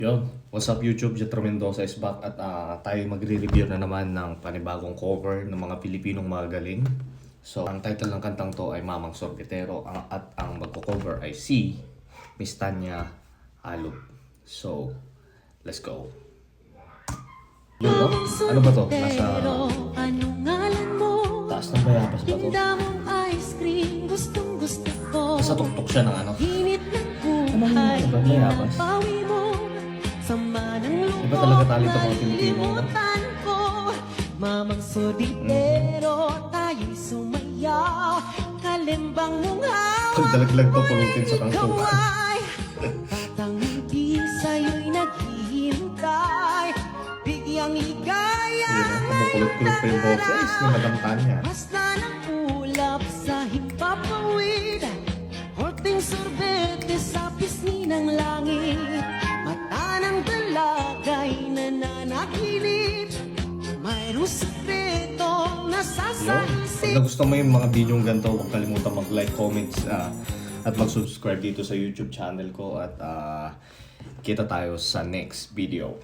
Yo, what's up YouTube? Jetro Mendoza is back at tayo magre-review na naman ng panibagong cover ng mga Pilipinong magaling. So, ang title ng kantang to ay Mamang Sorbetero at ang magko-cover ay si Miss Tanya Alub. So, let's go. Yun, no? Ano ba to? Nasa taas ng bayabas ba to? Nasa tuktok siya ng ano? Ano ba bayabas? Iba talaga talento mga Pilipino, no? Mamang Sorbetero, tayo'y sumaya. Kalimbang mong hawak, Pagdalaglag to, pulutin sa kangkukan. batang hindi sa'yo'y naghihintay. Bigyang ligaya, Kumukulot-kulot pa yung boses ni Madam Tanya. basta ng ulap sa himpapawid. Korteng sorbete sa pisngi ng langit. Mata ng dalagay nananaginip. Mayroong sekretong Pag nasasaisip. nagustuhan mo yung mga video ng ganito, huwag kalimutan mag-like, comments, at mag-subscribe dito sa YouTube channel ko at kita tayo sa next video.